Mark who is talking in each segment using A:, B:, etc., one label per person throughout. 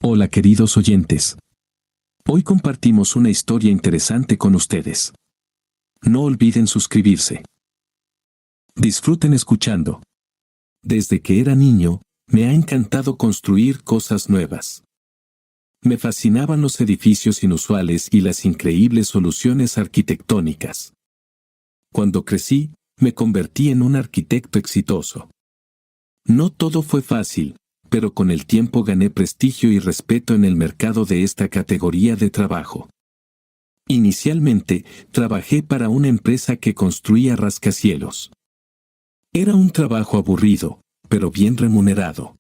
A: Hola queridos oyentes. Hoy compartimos una historia interesante con ustedes. No olviden suscribirse. Disfruten escuchando. Desde que era niño, me ha encantado construir cosas nuevas. Me fascinaban los edificios inusuales y las increíbles soluciones arquitectónicas. Cuando crecí, me convertí en un arquitecto exitoso. No todo fue fácil, pero con el tiempo gané prestigio y respeto en el mercado de esta categoría de trabajo. Inicialmente, trabajé para una empresa que construía rascacielos. Era un trabajo aburrido, pero bien remunerado.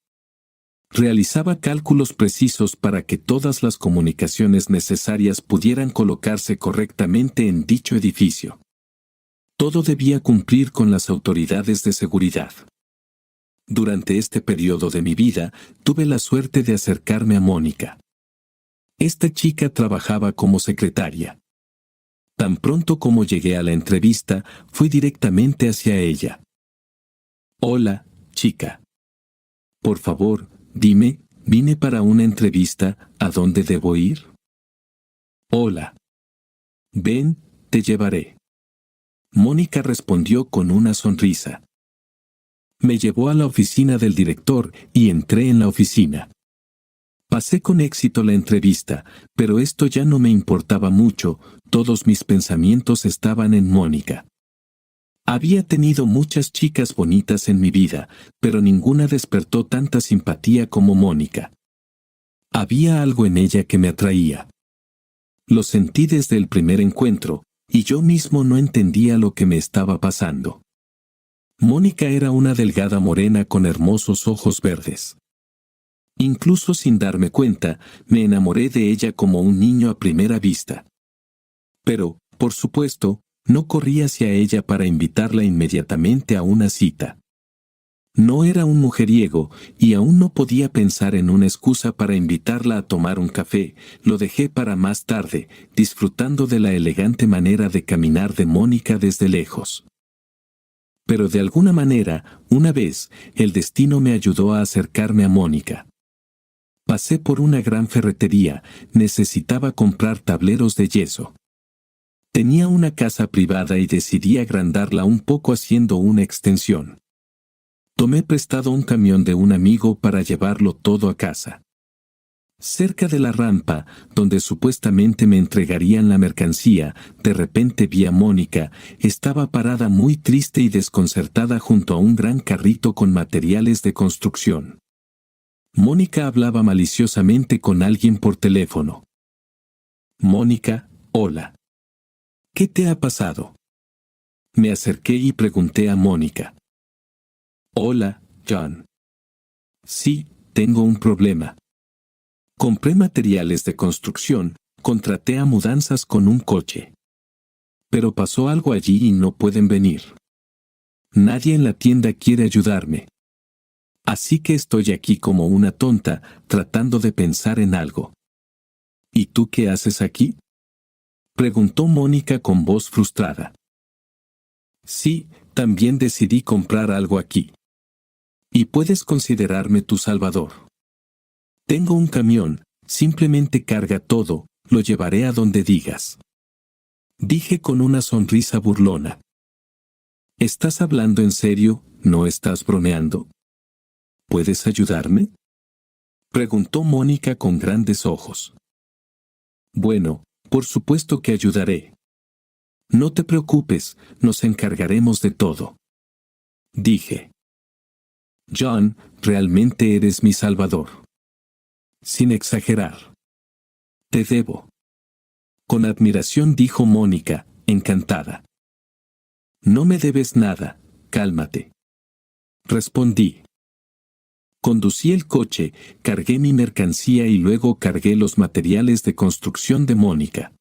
A: Realizaba cálculos precisos para que todas las comunicaciones necesarias pudieran colocarse correctamente en dicho edificio. Todo debía cumplir con las autoridades de seguridad. Durante este periodo de mi vida, tuve la suerte de acercarme a Mónica. Esta chica trabajaba como secretaria. Tan pronto como llegué a la entrevista, fui directamente hacia ella. Hola, chica. Por favor, dime, vine para una entrevista, ¿a dónde debo ir? Hola. Ven, te llevaré. Mónica respondió con una sonrisa. Me llevó a la oficina del director y entré en la oficina. Pasé con éxito la entrevista, pero esto ya no me importaba mucho, todos mis pensamientos estaban en Mónica. Había tenido muchas chicas bonitas en mi vida, pero ninguna despertó tanta simpatía como Mónica. Había algo en ella que me atraía. Lo sentí desde el primer encuentro, y yo mismo no entendía lo que me estaba pasando. Mónica era una delgada morena con hermosos ojos verdes. Incluso sin darme cuenta, me enamoré de ella como un niño a primera vista. Pero, por supuesto, no corrí hacia ella para invitarla inmediatamente a una cita. No era un mujeriego, y aún no podía pensar en una excusa para invitarla a tomar un café, lo dejé para más tarde, disfrutando de la elegante manera de caminar de Mónica desde lejos. Pero de alguna manera, una vez, el destino me ayudó a acercarme a Mónica. Pasé por una gran ferretería, necesitaba comprar tableros de yeso. Tenía una casa privada y decidí agrandarla un poco haciendo una extensión. Tomé prestado un camión de un amigo para llevarlo todo a casa. Cerca de la rampa, donde supuestamente me entregarían la mercancía, de repente vi a Mónica, estaba parada muy triste y desconcertada junto a un gran carrito con materiales de construcción. Mónica hablaba maliciosamente con alguien por teléfono. Mónica, hola. ¿Qué te ha pasado? Me acerqué y pregunté a Mónica. Hola, John. Sí, tengo un problema. Compré materiales de construcción, contraté a mudanzas con un coche. Pero pasó algo allí y no pueden venir. Nadie en la tienda quiere ayudarme. Así que estoy aquí como una tonta, tratando de pensar en algo. ¿Y tú qué haces aquí? Preguntó Mónica con voz frustrada. Sí, también decidí comprar algo aquí. Y puedes considerarme tu salvador. Tengo un camión, simplemente carga todo, lo llevaré a donde digas. Dije con una sonrisa burlona. ¿Estás hablando en serio? ¿No estás bromeando? ¿Puedes ayudarme? Preguntó Mónica con grandes ojos. Bueno, por supuesto que ayudaré. No te preocupes, nos encargaremos de todo. Dije. John, realmente eres mi salvador. Sin exagerar. Te debo. Con admiración dijo Mónica, encantada. No me debes nada, cálmate. Respondí. Conducí el coche, cargué mi mercancía y luego cargué los materiales de construcción de Mónica.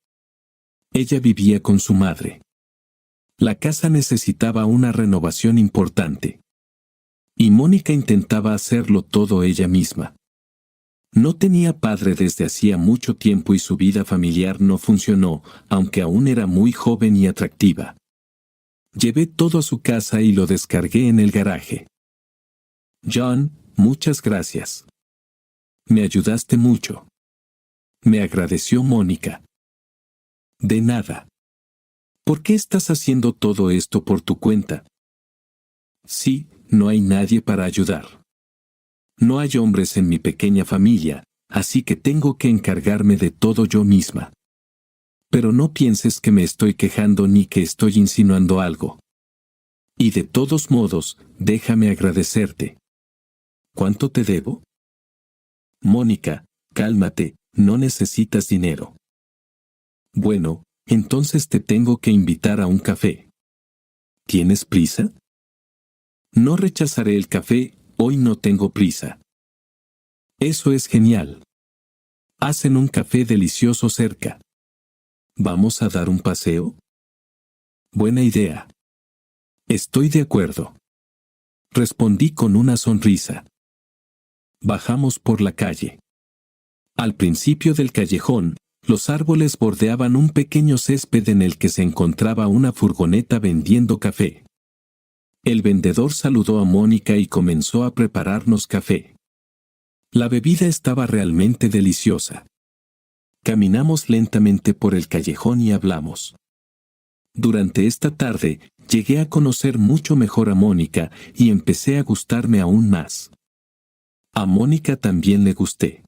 A: Ella vivía con su madre. La casa necesitaba una renovación importante. Y Mónica intentaba hacerlo todo ella misma. No tenía padre desde hacía mucho tiempo y su vida familiar no funcionó, aunque aún era muy joven y atractiva. Llevé todo a su casa y lo descargué en el garaje. John, muchas gracias. Me ayudaste mucho. Me agradeció Mónica. De nada. ¿Por qué estás haciendo todo esto por tu cuenta? Sí, no hay nadie para ayudar. No hay hombres en mi pequeña familia, así que tengo que encargarme de todo yo misma. Pero no pienses que me estoy quejando ni que estoy insinuando algo. Y de todos modos, déjame agradecerte. ¿Cuánto te debo? Mónica, cálmate, no necesitas dinero. Bueno, entonces te tengo que invitar a un café. ¿Tienes prisa? No rechazaré el café, hoy no tengo prisa. Eso es genial. Hacen un café delicioso cerca. ¿Vamos a dar un paseo? Buena idea. Estoy de acuerdo. Respondí con una sonrisa. Bajamos por la calle. Al principio del callejón, los árboles bordeaban un pequeño césped en el que se encontraba una furgoneta vendiendo café. El vendedor saludó a Mónica y comenzó a prepararnos café. La bebida estaba realmente deliciosa. Caminamos lentamente por el callejón y hablamos. Durante esta tarde, llegué a conocer mucho mejor a Mónica y empecé a gustarme aún más. A Mónica también le gusté.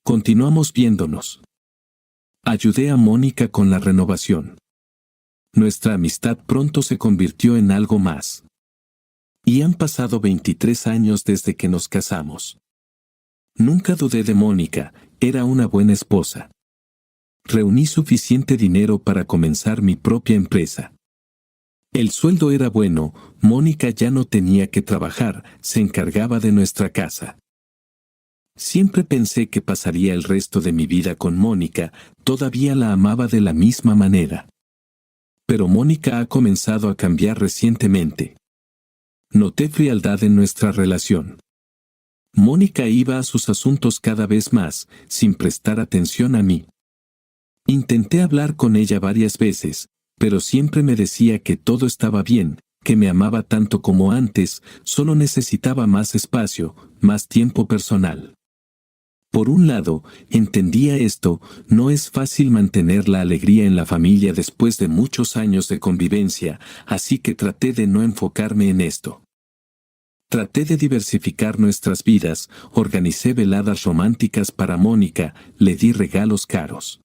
A: Continuamos viéndonos. Ayudé a Mónica con la renovación. Nuestra amistad pronto se convirtió en algo más. Y han pasado 23 años desde que nos casamos. Nunca dudé de Mónica, era una buena esposa. Reuní suficiente dinero para comenzar mi propia empresa. El sueldo era bueno, Mónica ya no tenía que trabajar, se encargaba de nuestra casa. Siempre pensé que pasaría el resto de mi vida con Mónica, todavía la amaba de la misma manera. Pero Mónica ha comenzado a cambiar recientemente. Noté frialdad en nuestra relación. Mónica iba a sus asuntos cada vez más, sin prestar atención a mí. Intenté hablar con ella varias veces, pero siempre me decía que todo estaba bien, que me amaba tanto como antes, solo necesitaba más espacio, más tiempo personal. Por un lado, entendía esto, no es fácil mantener la alegría en la familia después de muchos años de convivencia, así que traté de no enfocarme en esto. Traté de diversificar nuestras vidas, organicé veladas románticas para Mónica, le di regalos caros.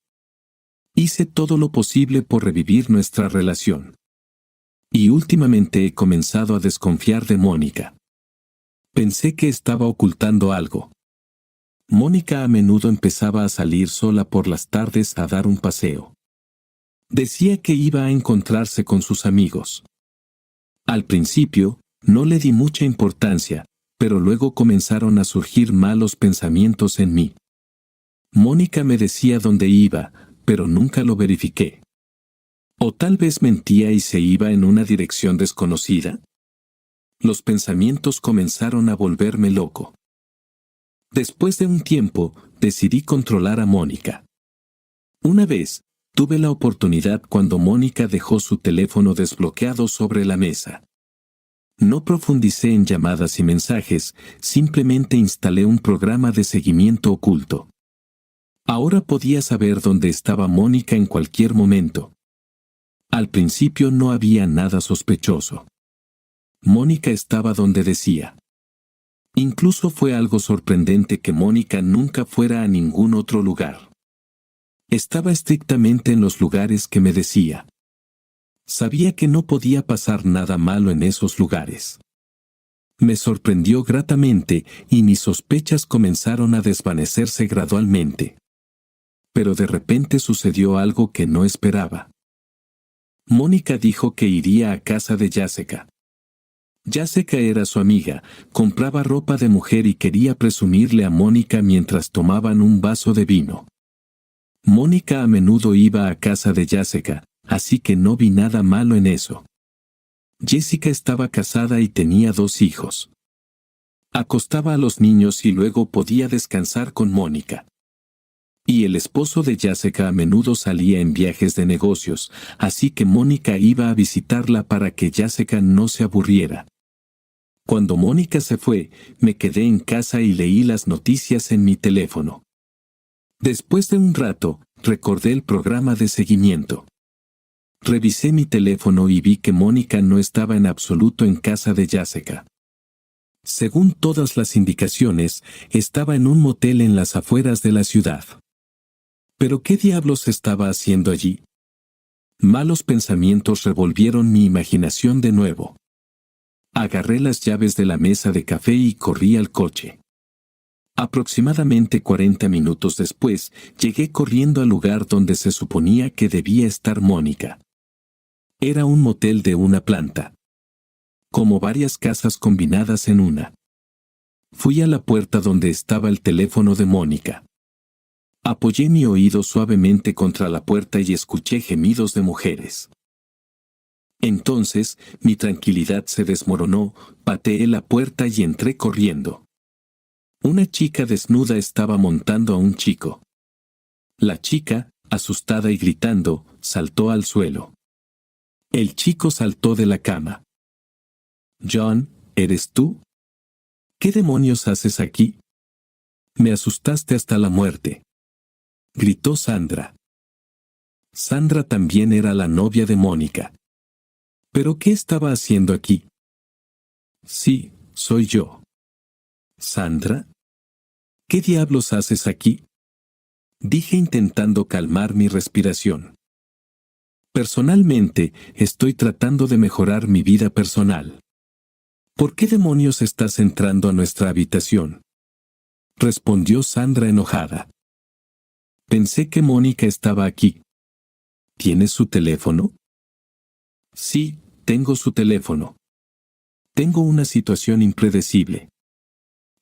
A: Hice todo lo posible por revivir nuestra relación. Y últimamente he comenzado a desconfiar de Mónica. Pensé que estaba ocultando algo. Mónica a menudo empezaba a salir sola por las tardes a dar un paseo. Decía que iba a encontrarse con sus amigos. Al principio, no le di mucha importancia, pero luego comenzaron a surgir malos pensamientos en mí. Mónica me decía dónde iba, pero nunca lo verifiqué. ¿O tal vez mentía y se iba en una dirección desconocida? Los pensamientos comenzaron a volverme loco. Después de un tiempo, decidí controlar a Mónica. Una vez, tuve la oportunidad cuando Mónica dejó su teléfono desbloqueado sobre la mesa. No profundicé en llamadas y mensajes, simplemente instalé un programa de seguimiento oculto. Ahora podía saber dónde estaba Mónica en cualquier momento. Al principio no había nada sospechoso. Mónica estaba donde decía. Incluso fue algo sorprendente que Mónica nunca fuera a ningún otro lugar. Estaba estrictamente en los lugares que me decía. Sabía que no podía pasar nada malo en esos lugares. Me sorprendió gratamente y mis sospechas comenzaron a desvanecerse gradualmente. Pero de repente sucedió algo que no esperaba. Mónica dijo que iría a casa de Jessica. Jessica era su amiga, compraba ropa de mujer y quería presumirle a Mónica mientras tomaban un vaso de vino. Mónica a menudo iba a casa de Jessica, así que no vi nada malo en eso. Jessica estaba casada y tenía 2 hijos. Acostaba a los niños y luego podía descansar con Mónica. Y el esposo de Jessica a menudo salía en viajes de negocios, así que Mónica iba a visitarla para que Jessica no se aburriera. Cuando Mónica se fue, me quedé en casa y leí las noticias en mi teléfono. Después de un rato, recordé el programa de seguimiento. Revisé mi teléfono y vi que Mónica no estaba en absoluto en casa de Jessica. Según todas las indicaciones, estaba en un motel en las afueras de la ciudad. ¿Pero qué diablos estaba haciendo allí? Malos pensamientos revolvieron mi imaginación de nuevo. Agarré las llaves de la mesa de café y corrí al coche. Aproximadamente 40 minutos después, llegué corriendo al lugar donde se suponía que debía estar Mónica. Era un motel de una planta. Como varias casas combinadas en una. Fui a la puerta donde estaba el teléfono de Mónica. Apoyé mi oído suavemente contra la puerta y escuché gemidos de mujeres. Entonces, mi tranquilidad se desmoronó, pateé la puerta y entré corriendo. Una chica desnuda estaba montando a un chico. La chica, asustada y gritando, saltó al suelo. El chico saltó de la cama. «John, ¿eres tú? ¿Qué demonios haces aquí? Me asustaste hasta la muerte», gritó Sandra. Sandra también era la novia de Mónica. ¿Pero qué estaba haciendo aquí? Sí, soy yo. ¿Sandra? ¿Qué diablos haces aquí? Dije intentando calmar mi respiración. Personalmente, estoy tratando de mejorar mi vida personal. ¿Por qué demonios estás entrando a nuestra habitación?, respondió Sandra enojada. Pensé que Mónica estaba aquí. ¿Tienes su teléfono? Sí, tengo su teléfono. Tengo una situación impredecible.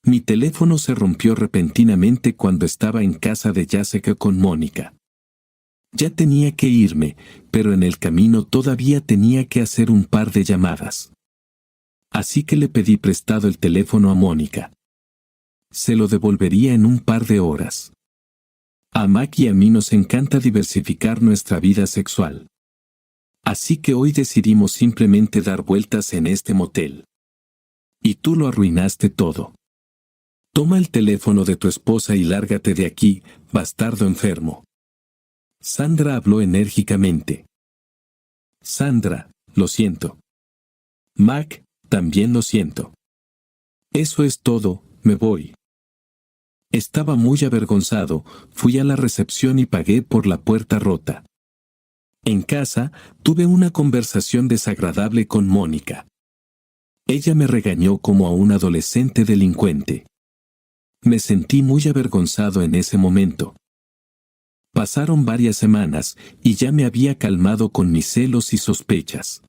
A: Mi teléfono se rompió repentinamente cuando estaba en casa de Jessica con Mónica. Ya tenía que irme, pero en el camino todavía tenía que hacer un par de llamadas. Así que le pedí prestado el teléfono a Mónica. Se lo devolvería en un par de horas. A Mac y a mí nos encanta diversificar nuestra vida sexual. Así que hoy decidimos simplemente dar vueltas en este motel. Y tú lo arruinaste todo. Toma el teléfono de tu esposa y lárgate de aquí, bastardo enfermo. Sandra habló enérgicamente. Sandra, lo siento. Mac, también lo siento. Eso es todo, me voy. Estaba muy avergonzado, fui a la recepción y pagué por la puerta rota. En casa, tuve una conversación desagradable con Mónica. Ella me regañó como a un adolescente delincuente. Me sentí muy avergonzado en ese momento. Pasaron varias semanas y ya me había calmado con mis celos y sospechas.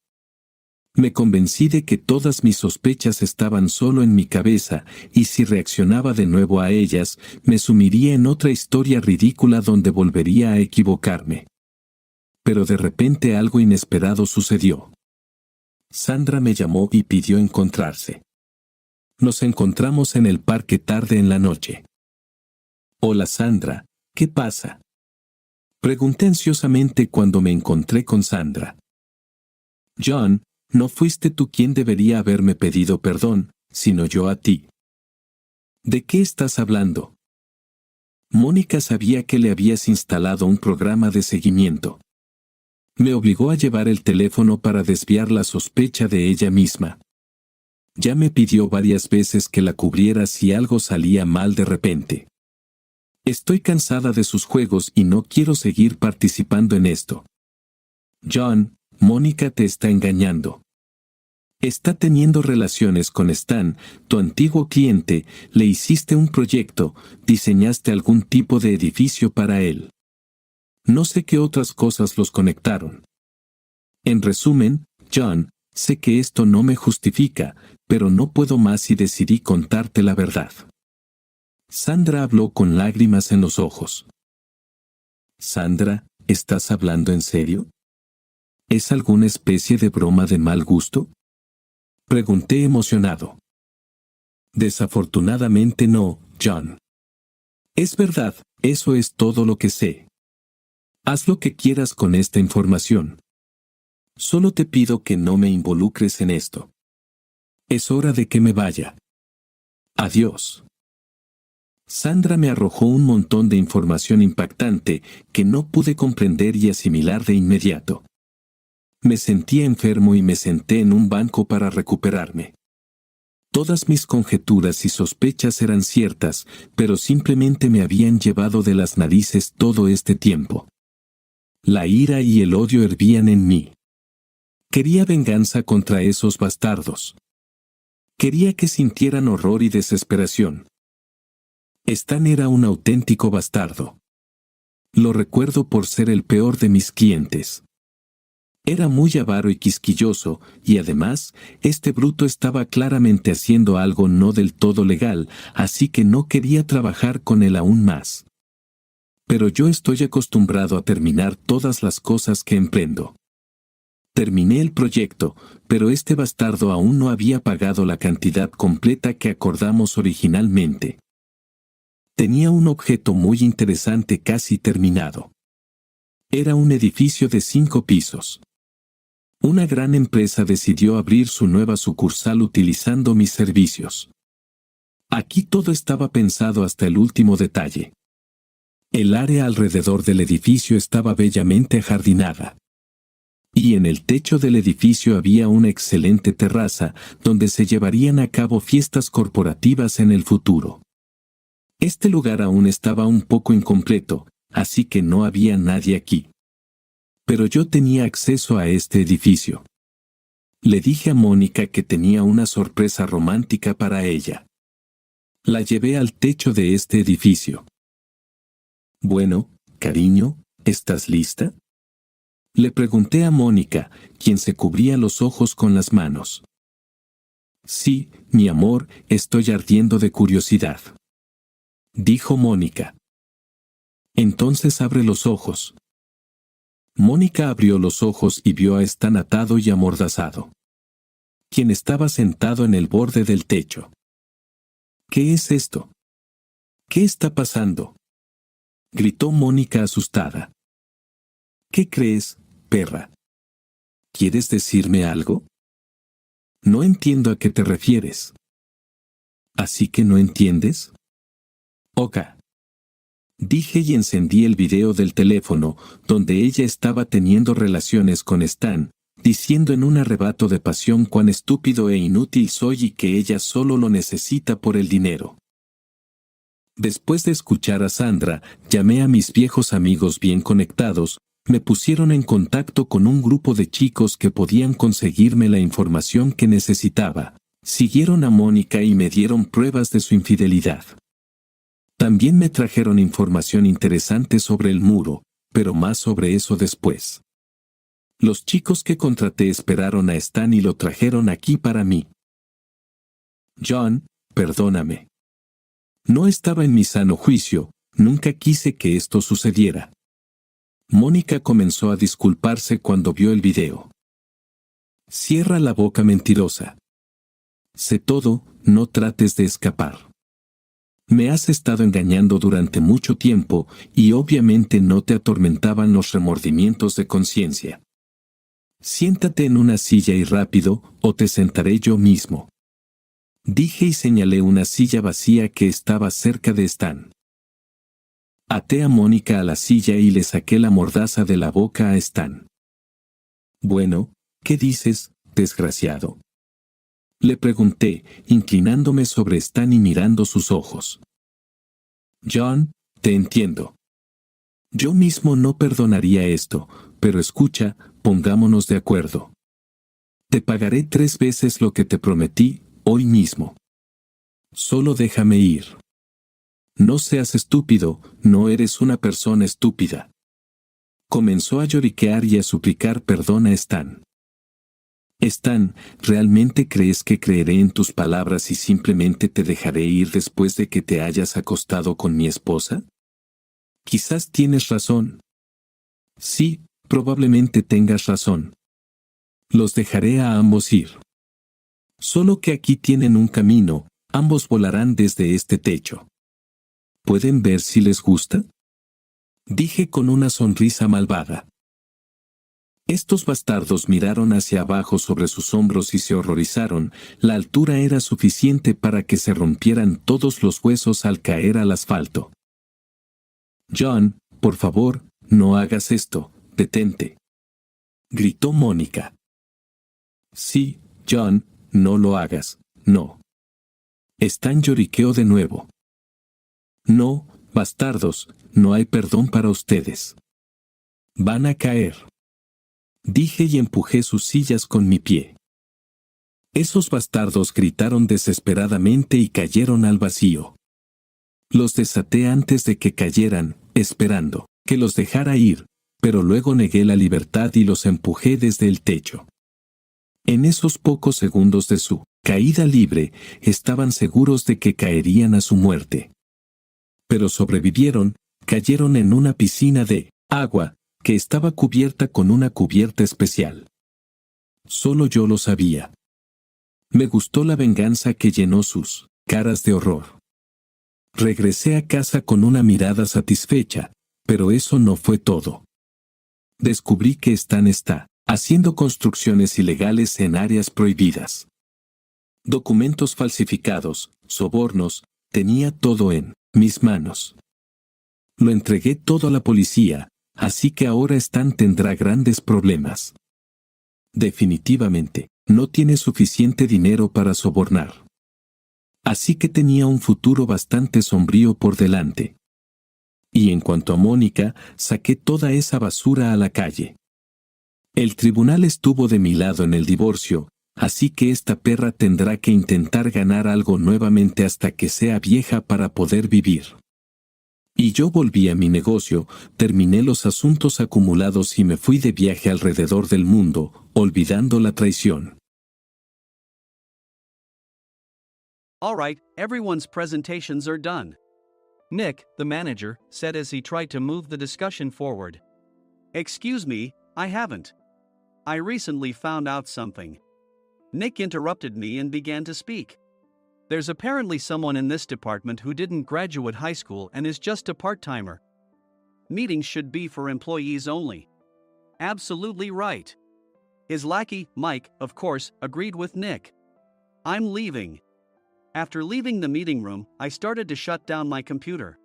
A: Me convencí de que todas mis sospechas estaban solo en mi cabeza y si reaccionaba de nuevo a ellas, me sumiría en otra historia ridícula donde volvería a equivocarme. Pero de repente algo inesperado sucedió. Sandra me llamó y pidió encontrarse. Nos encontramos en el parque tarde en la noche. «Hola Sandra, ¿qué pasa?», pregunté ansiosamente cuando me encontré con Sandra. «John, no fuiste tú quien debería haberme pedido perdón, sino yo a ti». «¿De qué estás hablando?». Mónica sabía que le habías instalado un programa de seguimiento. Me obligó a llevar el teléfono para desviar la sospecha de ella misma. Ya me pidió varias veces que la cubriera si algo salía mal de repente. Estoy cansada de sus juegos y no quiero seguir participando en esto. John, Mónica te está engañando. Está teniendo relaciones con Stan, tu antiguo cliente, le hiciste un proyecto, diseñaste algún tipo de edificio para él. No sé qué otras cosas los conectaron. En resumen, John, sé que esto no me justifica, pero no puedo más y decidí contarte la verdad. Sandra habló con lágrimas en los ojos. Sandra, ¿estás hablando en serio? ¿Es alguna especie de broma de mal gusto?, pregunté emocionado. Desafortunadamente no, John. Es verdad, eso es todo lo que sé. Haz lo que quieras con esta información. Solo te pido que no me involucres en esto. Es hora de que me vaya. Adiós. Sandra me arrojó un montón de información impactante que no pude comprender y asimilar de inmediato. Me sentía enfermo y me senté en un banco para recuperarme. Todas mis conjeturas y sospechas eran ciertas, pero simplemente me habían llevado de las narices todo este tiempo. La ira y el odio hervían en mí. Quería venganza contra esos bastardos. Quería que sintieran horror y desesperación. Stan era un auténtico bastardo. Lo recuerdo por ser el peor de mis clientes. Era muy avaro y quisquilloso, y además, este bruto estaba claramente haciendo algo no del todo legal, así que no quería trabajar con él aún más. Pero yo estoy acostumbrado a terminar todas las cosas que emprendo. Terminé el proyecto, pero este bastardo aún no había pagado la cantidad completa que acordamos originalmente. Tenía un objeto muy interesante casi terminado. Era un edificio de 5 pisos. Una gran empresa decidió abrir su nueva sucursal utilizando mis servicios. Aquí todo estaba pensado hasta el último detalle. El área alrededor del edificio estaba bellamente ajardinada. Y en el techo del edificio había una excelente terraza donde se llevarían a cabo fiestas corporativas en el futuro. Este lugar aún estaba un poco incompleto, así que no había nadie aquí. Pero yo tenía acceso a este edificio. Le dije a Mónica que tenía una sorpresa romántica para ella. La llevé al techo de este edificio. Bueno, cariño, ¿estás lista? Le pregunté a Mónica, quien se cubría los ojos con las manos. Sí, mi amor, estoy ardiendo de curiosidad. Dijo Mónica. Entonces abre los ojos. Mónica abrió los ojos y vio a Stan atado y amordazado, quien estaba sentado en el borde del techo. ¿Qué es esto? ¿Qué está pasando? Gritó Mónica asustada. ¿Qué crees, perra? ¿Quieres decirme algo? No entiendo a qué te refieres. ¿Así que no entiendes? Oka. Dije y encendí el video del teléfono, donde ella estaba teniendo relaciones con Stan, diciendo en un arrebato de pasión cuán estúpido e inútil soy y que ella solo lo necesita por el dinero. Después de escuchar a Sandra, llamé a mis viejos amigos bien conectados, me pusieron en contacto con un grupo de chicos que podían conseguirme la información que necesitaba, siguieron a Mónica y me dieron pruebas de su infidelidad. También me trajeron información interesante sobre el muro, pero más sobre eso después. Los chicos que contraté esperaron a Stan y lo trajeron aquí para mí. John, perdóname. No estaba en mi sano juicio, nunca quise que esto sucediera. Mónica comenzó a disculparse cuando vio el video. Cierra la boca, mentirosa. Sé todo, no trates de escapar. Me has estado engañando durante mucho tiempo y obviamente no te atormentaban los remordimientos de conciencia. Siéntate en una silla y rápido, o te sentaré yo mismo. Dije y señalé una silla vacía que estaba cerca de Stan. Até a Mónica a la silla y le saqué la mordaza de la boca a Stan. Bueno, ¿qué dices, desgraciado? Le pregunté, inclinándome sobre Stan y mirando sus ojos. John, te entiendo. Yo mismo no perdonaría esto, pero escucha, pongámonos de acuerdo. Te pagaré 3 veces lo que te prometí, hoy mismo. Solo déjame ir. No seas estúpido, no eres una persona estúpida. Comenzó a lloriquear y a suplicar perdón a Stan. Stan, ¿realmente crees que creeré en tus palabras y simplemente te dejaré ir después de que te hayas acostado con mi esposa? Quizás tienes razón. Sí, probablemente tengas razón. Los dejaré a ambos ir. Solo que aquí tienen un camino, ambos volarán desde este techo. ¿Pueden ver si les gusta? Dije con una sonrisa malvada. Estos bastardos miraron hacia abajo sobre sus hombros y se horrorizaron. La altura era suficiente para que se rompieran todos los huesos al caer al asfalto. John, por favor, no hagas esto, detente, gritó Mónica. Sí, John, no lo hagas, no. Stan lloriqueó de nuevo. No, bastardos, no hay perdón para ustedes. Van a caer. Dije y empujé sus sillas con mi pie. Esos bastardos gritaron desesperadamente y cayeron al vacío. Los desaté antes de que cayeran, esperando que los dejara ir, pero luego negué la libertad y los empujé desde el techo. En esos pocos segundos de su caída libre, estaban seguros de que caerían a su muerte. Pero sobrevivieron, cayeron en una piscina de agua, que estaba cubierta con una cubierta especial. Solo yo lo sabía. Me gustó la venganza que llenó sus caras de horror. Regresé a casa con una mirada satisfecha, pero eso no fue todo. Descubrí que Stan está haciendo construcciones ilegales en áreas prohibidas. Documentos falsificados, sobornos, tenía todo en mis manos. Lo entregué todo a la policía, así que ahora Stan tendrá grandes problemas. Definitivamente, no tiene suficiente dinero para sobornar. Así que tenía un futuro bastante sombrío por delante. Y en cuanto a Mónica, saqué toda esa basura a la calle. El tribunal estuvo de mi lado en el divorcio, así que esta perra tendrá que intentar ganar algo nuevamente hasta que sea vieja para poder vivir. Y yo volví a mi negocio, terminé los asuntos acumulados y me fui de viaje alrededor del mundo, olvidando la traición.
B: All right, everyone's presentations are done. Nick, the manager, said as he tried to move the discussion forward. Excuse me, I haven't. I recently found out something. Nick interrupted me and began to speak. There's apparently someone in this department who didn't graduate high school and is just a part-timer. Meetings should be for employees only. Absolutely right. His lackey, Mike, of course, agreed with Nick. I'm leaving. After leaving the meeting room, I started to shut down my computer.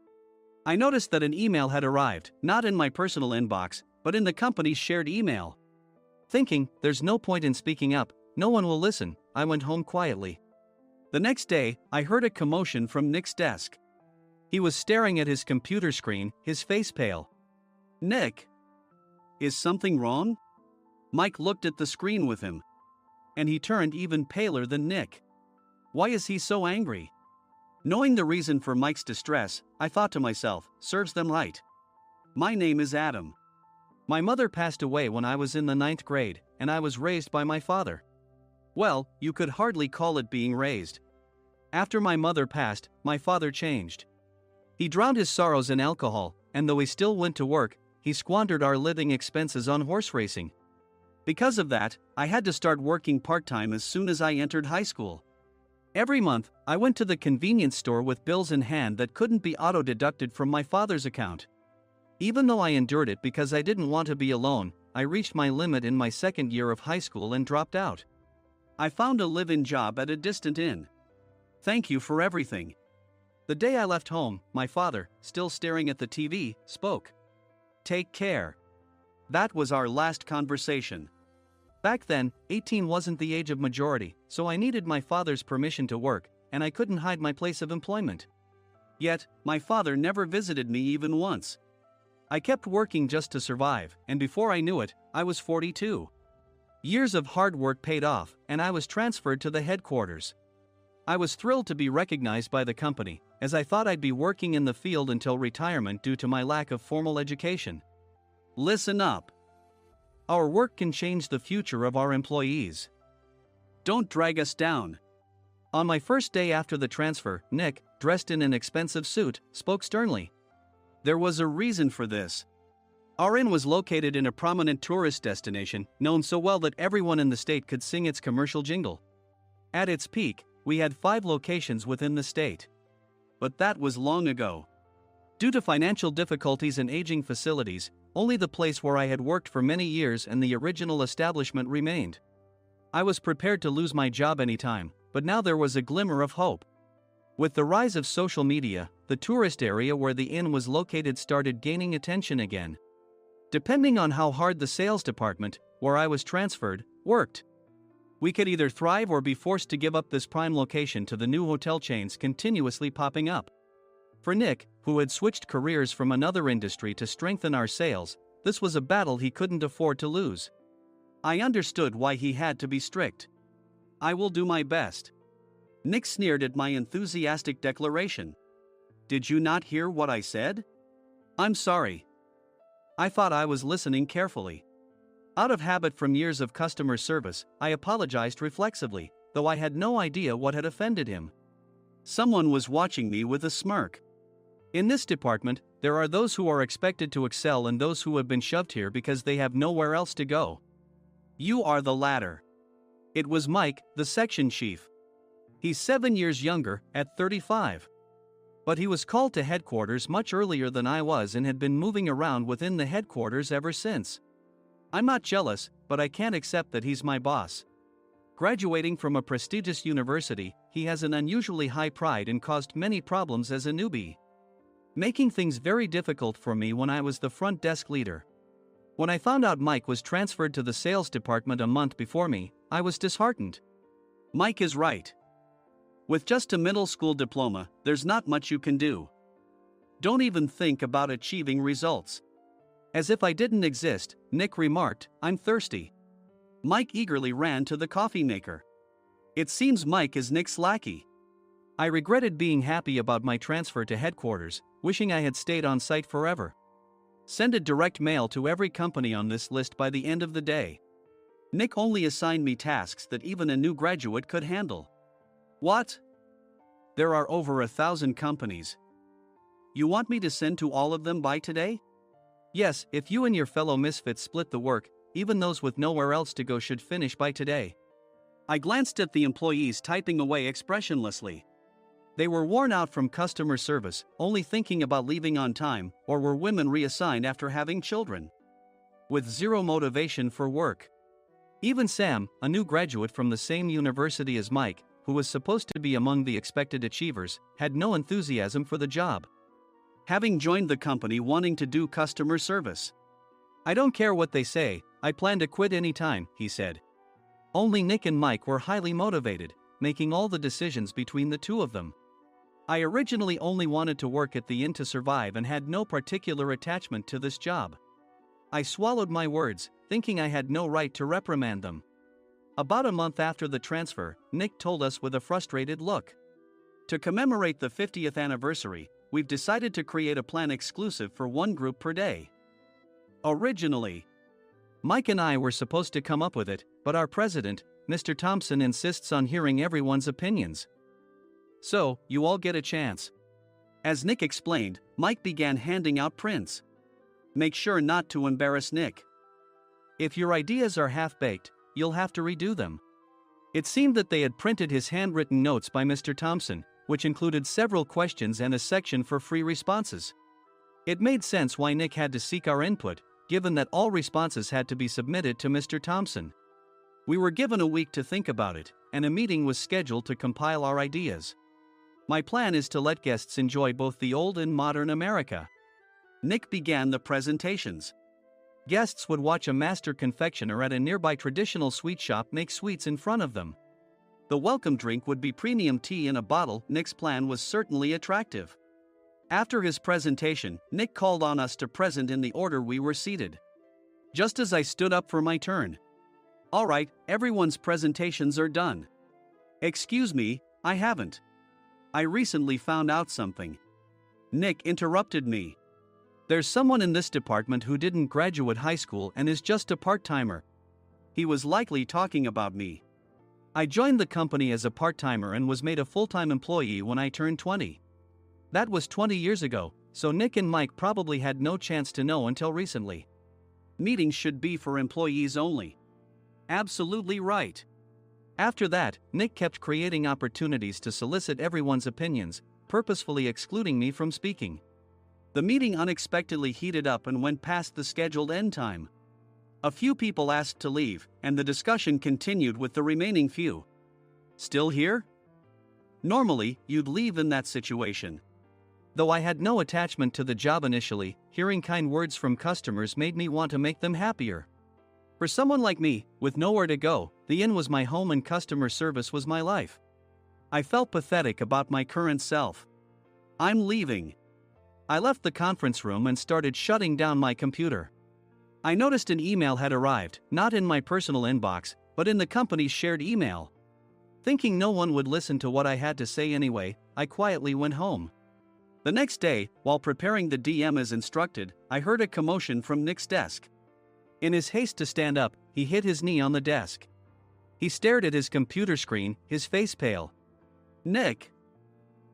B: I noticed that an email had arrived, not in my personal inbox, but in the company's shared email. Thinking, there's no point in speaking up, no one will listen, I went home quietly. The next day, I heard a commotion from Nick's desk. He was staring at his computer screen, his face pale. Nick? Is something wrong? Mike looked at the screen with him. And he turned even paler than Nick. Why is he so angry? Knowing the reason for Mike's distress, I thought to myself, serves them right. My name is Adam. My mother passed away when I was in the 9th grade, and I was raised by my father. Well, you could hardly call it being raised. After my mother passed, my father changed. He drowned his sorrows in alcohol, and though he still went to work, he squandered our living expenses on horse racing. Because of that, I had to start working part-time as soon as I entered high school. Every month, I went to the convenience store with bills in hand that couldn't be auto-deducted from my father's account. Even though I endured it because I didn't want to be alone, I reached my limit in my second year of high school and dropped out. I found a live-in job at a distant inn. Thank you for everything. The day I left home, my father, still staring at the TV, spoke. Take care. That was our last conversation. Back then, 18 wasn't the age of majority, so I needed my father's permission to work, and I couldn't hide my place of employment. Yet, my father never visited me even once. I kept working just to survive, and before I knew it, I was 42. Years of hard work paid off, and I was transferred to the headquarters. I was thrilled to be recognized by the company, as I thought I'd be working in the field until retirement due to my lack of formal education. Listen up. Our work can change the future of our employees. Don't drag us down. On my first day after the transfer, Nick, dressed in an expensive suit, spoke sternly. There was a reason for this. Our inn was located in a prominent tourist destination, known so well that everyone in the state could sing its commercial jingle. At its peak, we had 5 locations within the state. But that was long ago. Due to financial difficulties and aging facilities, only the place where I had worked for many years and the original establishment remained. I was prepared to lose my job anytime, but now there was a glimmer of hope. With the rise of social media, the tourist area where the inn was located started gaining attention again. Depending on how hard the sales department, where I was transferred, worked, we could either thrive or be forced to give up this prime location to the new hotel chains continuously popping up. For Nick, who had switched careers from another industry to strengthen our sales, this was a battle he couldn't afford to lose. I understood why he had to be strict. "I will do my best." Nick sneered at my enthusiastic declaration. "Did you not hear what I said?" "I'm sorry." I thought I was listening carefully. Out of habit from years of customer service, I apologized reflexively, though I had no idea what had offended him. Someone was watching me with a smirk. In this department, there are those who are expected to excel and those who have been shoved here because they have nowhere else to go. You are the latter. It was Mike, the section chief. He's 7 years younger, at 35. But he was called to headquarters much earlier than I was and had been moving around within the headquarters ever since. I'm not jealous, but I can't accept that he's my boss. Graduating from a prestigious university, he has an unusually high pride and caused many problems as a newbie, making things very difficult for me when I was the front desk leader. When I found out Mike was transferred to the sales department a month before me, I was disheartened. Mike is right. With just a middle school diploma, there's not much you can do. Don't even think about achieving results. As if I didn't exist, Nick remarked, "I'm thirsty." Mike eagerly ran to the coffee maker. It seems Mike is Nick's lackey. I regretted being happy about my transfer to headquarters, wishing I had stayed on site forever. Send a direct mail to every company on this list by the end of the day. Nick only assigned me tasks that even a new graduate could handle. What? There are over 1,000 companies. You want me to send to all of them by today? Yes, if you and your fellow misfits split the work, even those with nowhere else to go should finish by today. I glanced at the employees typing away expressionlessly. They were worn out from customer service, only thinking about leaving on time, or were women reassigned after having children, with zero motivation for work. Even Sam, a new graduate from the same university as Mike, who was supposed to be among the expected achievers, had no enthusiasm for the job, having joined the company wanting to do customer service. "I don't care what they say, I plan to quit any time," he said. Only Nick and Mike were highly motivated, making all the decisions between the two of them. I originally only wanted to work at the inn to survive and had no particular attachment to this job. I swallowed my words, thinking I had no right to reprimand them. About a month after the transfer, Nick told us with a frustrated look, "To commemorate the 50th anniversary, we've decided to create a plan exclusive for one group per day." Originally, Mike and I were supposed to come up with it, but our president, Mr. Thompson, insists on hearing everyone's opinions. "So, you all get a chance." As Nick explained, Mike began handing out prints. "Make sure not to embarrass Nick. If your ideas are half-baked, you'll have to redo them." It seemed that they had printed his handwritten notes by Mr. Thompson, which included several questions and a section for free responses. It made sense why Nick had to seek our input, given that all responses had to be submitted to Mr. Thompson. We were given a week to think about it, and a meeting was scheduled to compile our ideas. My plan is to let guests enjoy both the old and modern America. Nick began the presentations. Guests would watch a master confectioner at a nearby traditional sweet shop make sweets in front of them. The welcome drink would be premium tea in a bottle. Nick's plan was certainly attractive. After his presentation, Nick called on us to present in the order we were seated. Just as I stood up for my turn. "All right, everyone's presentations are done." "Excuse me, I haven't. I recently found out something." Nick interrupted me. "There's someone in this department who didn't graduate high school and is just a part-timer." He was likely talking about me. I joined the company as a part-timer and was made a full-time employee when I turned 20. That was 20 years ago, so Nick and Mike probably had no chance to know until recently. Meetings should be for employees only. Absolutely right. After that, Nick kept creating opportunities to solicit everyone's opinions, purposefully excluding me from speaking. The meeting unexpectedly heated up and went past the scheduled end time. A few people asked to leave, and the discussion continued with the remaining few. Still here? Normally, you'd leave in that situation. Though I had no attachment to the job initially, hearing kind words from customers made me want to make them happier. For someone like me, with nowhere to go, the inn was my home and customer service was my life. I felt pathetic about my current self. I'm leaving. I left the conference room and started shutting down my computer. I noticed an email had arrived, not in my personal inbox, but in the company's shared email. Thinking no one would listen to what I had to say anyway, I quietly went home. The next day, while preparing the DM as instructed, I heard a commotion from Nick's desk. In his haste to stand up, he hit his knee on the desk. He stared at his computer screen, his face pale. "Nick?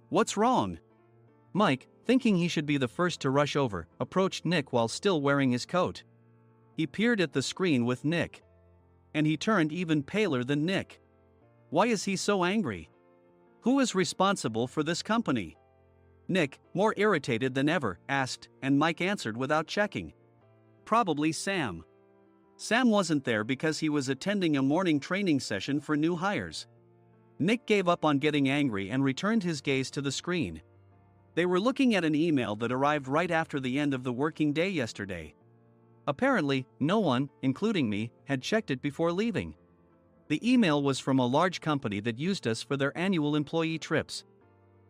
B: What's wrong?" Mike, thinking he should be the first to rush over, approached Nick while still wearing his coat. He peered at the screen with Nick. And he turned even paler than Nick. Why is he so angry? Who is responsible for this company? Nick, more irritated than ever, asked, and Mike answered without checking. Probably Sam. Sam wasn't there because he was attending a morning training session for new hires. Nick gave up on getting angry and returned his gaze to the screen. They were looking at an email that arrived right after the end of the working day yesterday. Apparently, no one, including me, had checked it before leaving. The email was from a large company that used us for their annual employee trips.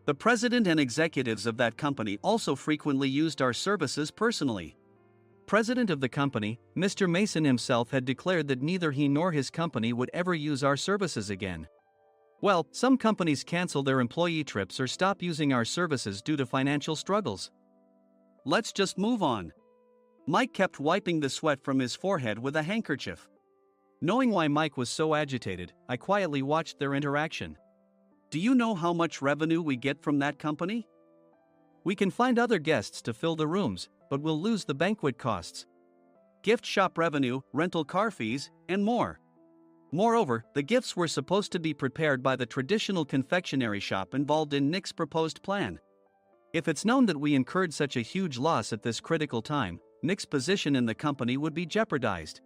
B: The president and executives of that company also frequently used our services personally. President of the company, Mr. Mason himself, had declared that neither he nor his company would ever use our services again. Well, some companies cancel their employee trips or stop using our services due to financial struggles. Let's just move on. Mike kept wiping the sweat from his forehead with a handkerchief. Knowing why Mike was so agitated, I quietly watched their interaction. Do you know how much revenue we get from that company? We can find other guests to fill the rooms, but we'll lose the banquet costs, gift shop revenue, rental car fees, and more. Moreover, the gifts were supposed to be prepared by the traditional confectionery shop involved in Nick's proposed plan. If it's known that we incurred such a huge loss at this critical time, Nick's position in the company would be jeopardized.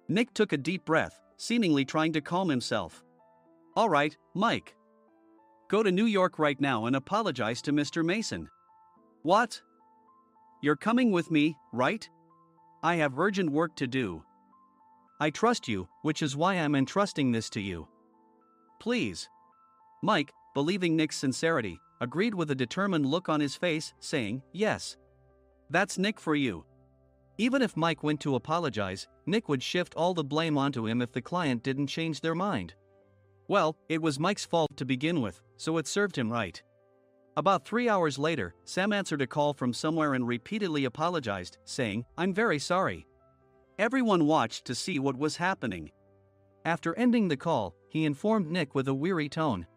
B: Nick took a deep breath, seemingly trying to calm himself. All right, Mike. Go to New York right now and apologize to Mr. Mason. What? You're coming with me, right? I have urgent work to do. I trust you, which is why I'm entrusting this to you. Please. Mike, believing Nick's sincerity, agreed with a determined look on his face, saying, yes. That's Nick for you. Even if Mike went to apologize, Nick would shift all the blame onto him if the client didn't change their mind. Well, it was Mike's fault to begin with, so it served him right. About 3 hours later, Sam answered a call from somewhere and repeatedly apologized, saying, I'm very sorry. Everyone watched to see what was happening. After ending the call, he informed Nick with a weary tone.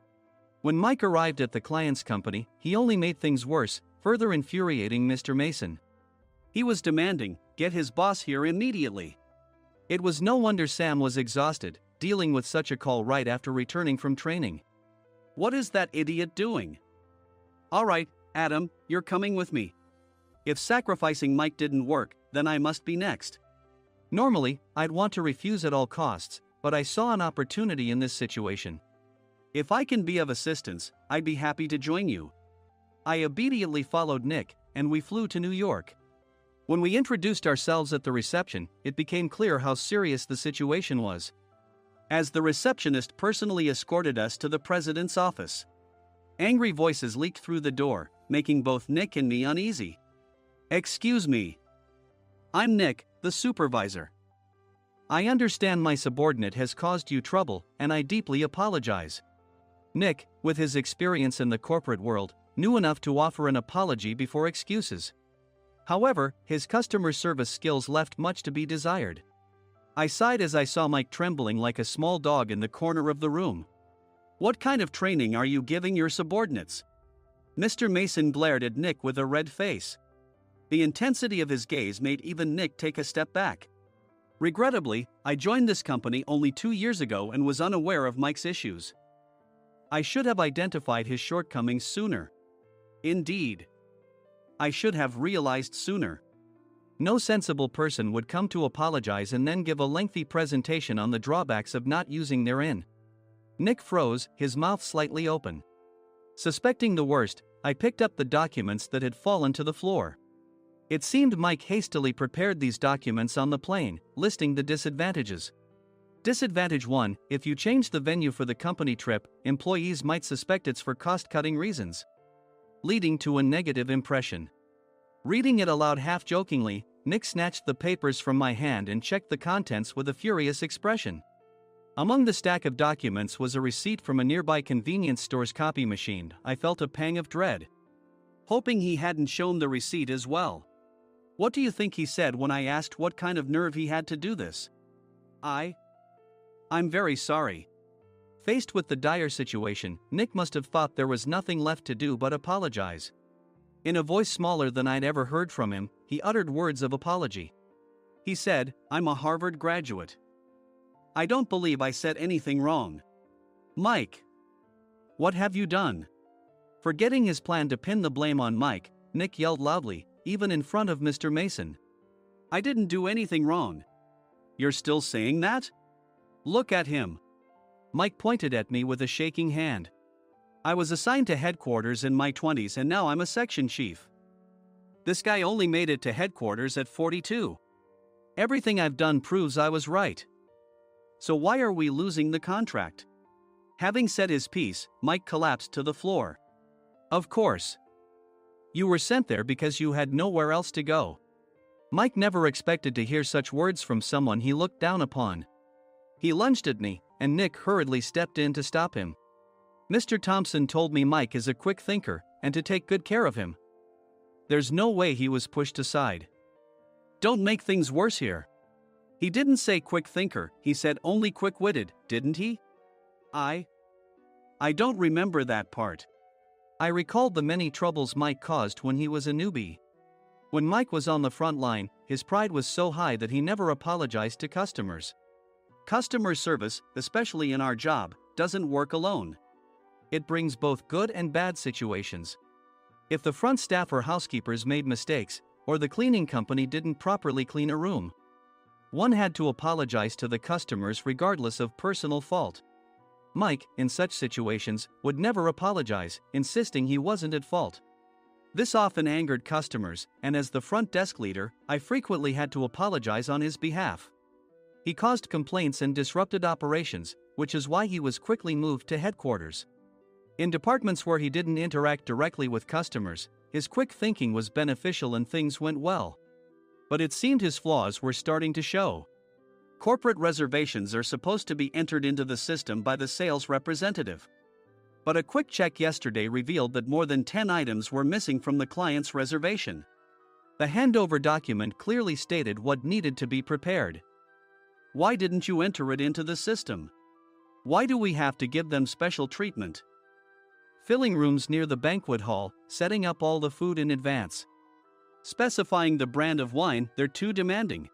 B: When Mike arrived at the client's company, he only made things worse, further infuriating Mr. Mason. He was demanding, get his boss here immediately. It was no wonder Sam was exhausted, dealing with such a call right after returning from training. What is that idiot doing? All right, Adam, you're coming with me. If sacrificing Mike didn't work, then I must be next. Normally, I'd want to refuse at all costs, but I saw an opportunity in this situation. If I can be of assistance, I'd be happy to join you. I immediately followed Nick, and we flew to New York. When we introduced ourselves at the reception, it became clear how serious the situation was. As the receptionist personally escorted us to the president's office. Angry voices leaked through the door, making both Nick and me uneasy. Excuse me. I'm Nick, the supervisor. I understand my subordinate has caused you trouble, and I deeply apologize. Nick, with his experience in the corporate world, knew enough to offer an apology before excuses. However, his customer service skills left much to be desired. I sighed as I saw Mike trembling like a small dog in the corner of the room. What kind of training are you giving your subordinates? Mr. Mason glared at Nick with a red face. The intensity of his gaze made even Nick take a step back. Regrettably, I joined this company only 2 years ago and was unaware of Mike's issues. I should have identified his shortcomings sooner. Indeed. I should have realized sooner. No sensible person would come to apologize and then give a lengthy presentation on the drawbacks of not using their in. Nick froze, his mouth slightly open. Suspecting the worst, I picked up the documents that had fallen to the floor. It seemed Mike hastily prepared these documents on the plane, listing the disadvantages. Disadvantage 1: if you change the venue for the company trip, employees might suspect it's for cost-cutting reasons, leading to a negative impression. Reading it aloud half-jokingly, Nick snatched the papers from my hand and checked the contents with a furious expression. Among the stack of documents was a receipt from a nearby convenience store's copy machine. I felt a pang of dread, hoping he hadn't shown the receipt as well. What do you think he said when I asked what kind of nerve he had to do this? I'm very sorry. Faced with the dire situation, Nick must have thought there was nothing left to do but apologize. In a voice smaller than I'd ever heard from him, he uttered words of apology. He said, "I'm a Harvard graduate. I don't believe I said anything wrong." Mike! What have you done? Forgetting his plan to pin the blame on Mike, Nick yelled loudly, even in front of Mr. Mason. "I didn't do anything wrong." "You're still saying that? Look at him." Mike pointed at me with a shaking hand. "I was assigned to headquarters in my 20s and now I'm a section chief. This guy only made it to headquarters at 42. Everything I've done proves I was right. So why are we losing the contract?" Having said his piece, Mike collapsed to the floor. "Of course. You were sent there because you had nowhere else to go." Mike never expected to hear such words from someone he looked down upon. He lunged at me, and Nick hurriedly stepped in to stop him. "Mr. Thompson told me Mike is a quick thinker, and to take good care of him." There's no way he was pushed aside. "Don't make things worse here. He didn't say quick thinker, he said only quick-witted, didn't he?" I don't remember that part." I recalled the many troubles Mike caused when he was a newbie. When Mike was on the front line, his pride was so high that he never apologized to customers. Customer service, especially in our job, doesn't work alone. It brings both good and bad situations. If the front staff or housekeepers made mistakes, or the cleaning company didn't properly clean a room, one had to apologize to the customers regardless of personal fault. Mike, in such situations, would never apologize, insisting he wasn't at fault. This often angered customers, and as the front desk leader, I frequently had to apologize on his behalf. He caused complaints and disrupted operations, which is why he was quickly moved to headquarters. In departments where he didn't interact directly with customers, his quick thinking was beneficial and things went well. But it seemed his flaws were starting to show. Corporate reservations are supposed to be entered into the system by the sales representative. But a quick check yesterday revealed that more than 10 items were missing from the client's reservation. The handover document clearly stated what needed to be prepared. Why didn't you enter it into the system? Why do we have to give them special treatment? Filling rooms near the banquet hall, setting up all the food in advance. Specifying the brand of wine, they're too demanding.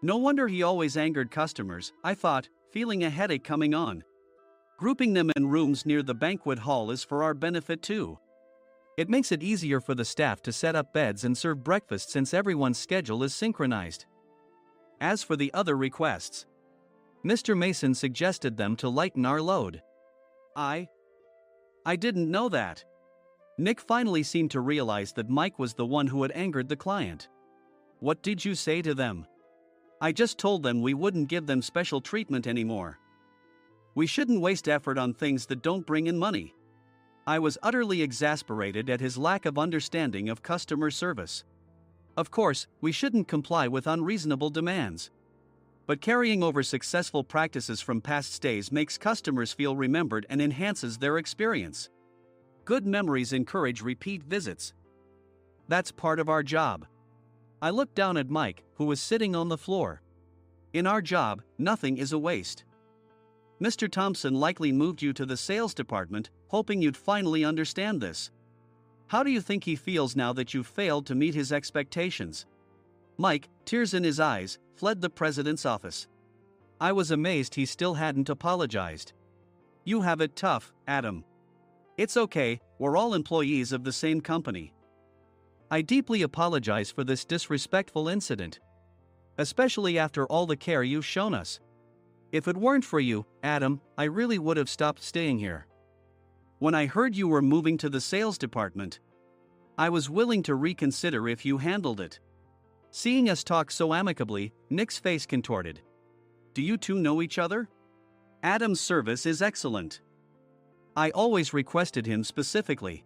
B: No wonder he always angered customers, I thought, feeling a headache coming on. Grouping them in rooms near the banquet hall is for our benefit too. It makes it easier for the staff to set up beds and serve breakfast since everyone's schedule is synchronized. As for the other requests, Mr. Mason suggested them to lighten our load. I didn't know that. Nick finally seemed to realize that Mike was the one who had angered the client. What did you say to them? I just told them we wouldn't give them special treatment anymore. We shouldn't waste effort on things that don't bring in money. I was utterly exasperated at his lack of understanding of customer service. Of course, we shouldn't comply with unreasonable demands. But carrying over successful practices from past stays makes customers feel remembered and enhances their experience. Good memories encourage repeat visits. That's part of our job. I looked down at Mike, who was sitting on the floor. In our job, nothing is a waste. Mr. Thompson likely moved you to the sales department, hoping you'd finally understand this. How do you think he feels now that you've failed to meet his expectations? Mike, tears in his eyes, fled the president's office. I was amazed he still hadn't apologized. You have it tough, Adam. It's okay, we're all employees of the same company. I deeply apologize for this disrespectful incident. Especially after all the care you've shown us. If it weren't for you, Adam, I really would have stopped staying here. When I heard you were moving to the sales department, I was willing to reconsider if you handled it. Seeing us talk so amicably, Nick's face contorted. Do you two know each other? Adam's service is excellent. I always requested him specifically.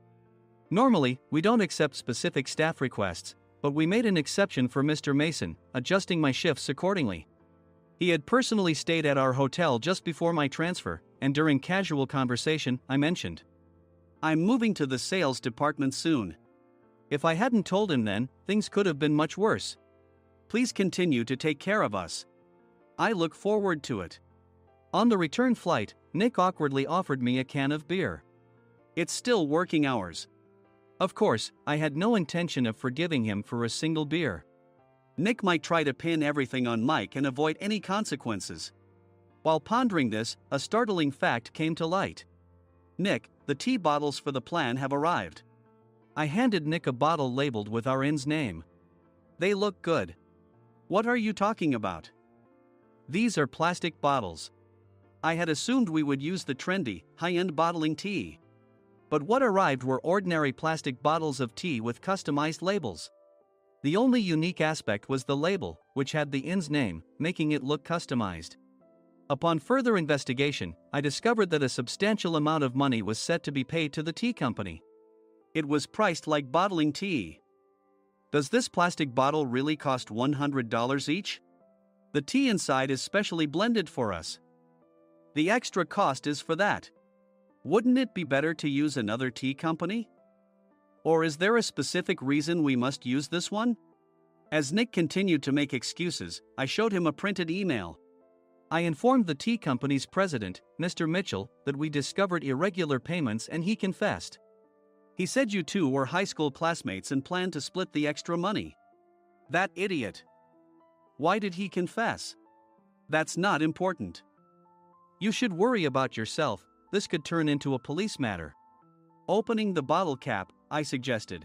B: Normally, we don't accept specific staff requests, but we made an exception for Mr. Mason, adjusting my shifts accordingly. He had personally stayed at our hotel just before my transfer, and during casual conversation, I mentioned, I'm moving to the sales department soon. If I hadn't told him then, things could have been much worse. Please continue to take care of us. I look forward to it. On the return flight, Nick awkwardly offered me a can of beer. It's still working hours. Of course, I had no intention of forgiving him for a single beer. Nick might try to pin everything on Mike and avoid any consequences. While pondering this, a startling fact came to light. Nick, the tea bottles for the plan have arrived. I handed Nick a bottle labeled with our inn's name. They look good. What are you talking about? These are plastic bottles. I had assumed we would use the trendy, high-end bottling tea. But what arrived were ordinary plastic bottles of tea with customized labels. The only unique aspect was the label, which had the inn's name, making it look customized. Upon further investigation, I discovered that a substantial amount of money was set to be paid to the tea company. It was priced like bottling tea. Does this plastic bottle really cost $100 each? The tea inside is specially blended for us. The extra cost is for that. Wouldn't it be better to use another tea company? Or is there a specific reason we must use this one? As Nick continued to make excuses, I showed him a printed email. I informed the tea company's president, Mr. Mitchell, that we discovered irregular payments and he confessed. He said you two were high school classmates and planned to split the extra money. That idiot. Why did he confess? That's not important. You should worry about yourself, this could turn into a police matter. Opening the bottle cap, I suggested.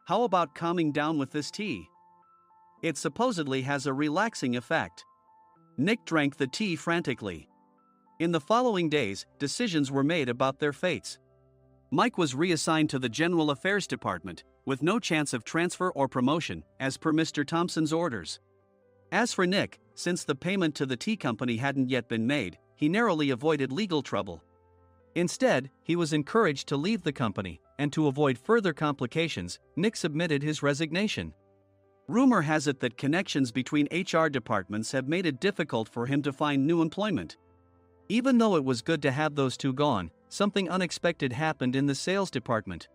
B: How about calming down with this tea? It supposedly has a relaxing effect. Nick drank the tea frantically. In the following days, decisions were made about their fates. Mike was reassigned to the General Affairs Department, with no chance of transfer or promotion, as per Mr. Thompson's orders. As for Nick, since the payment to the tea company hadn't yet been made, he narrowly avoided legal trouble. Instead, he was encouraged to leave the company, and to avoid further complications, Nick submitted his resignation. Rumor has it that connections between HR departments have made it difficult for him to find new employment. Even though it was good to have those two gone, something unexpected happened in the sales department.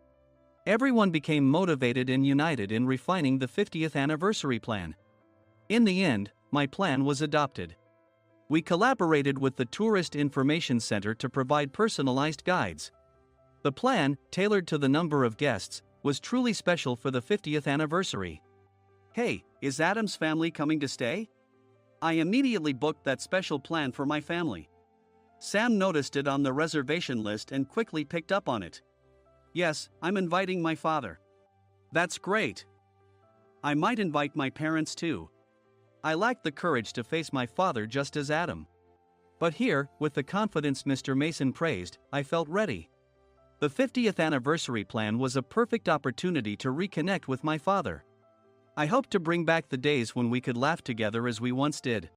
B: Everyone became motivated and united in refining the 50th anniversary plan. In the end, my plan was adopted. We collaborated with the Tourist Information Center to provide personalized guides. The plan, tailored to the number of guests, was truly special for the 50th anniversary. Hey, is Adam's family coming to stay? I immediately booked that special plan for my family. Sam noticed it on the reservation list and quickly picked up on it. Yes, I'm inviting my father. That's great. I might invite my parents too. I lacked the courage to face my father just as Adam. But here, with the confidence Mr. Mason praised, I felt ready. The 50th anniversary plan was a perfect opportunity to reconnect with my father. I hoped to bring back the days when we could laugh together as we once did.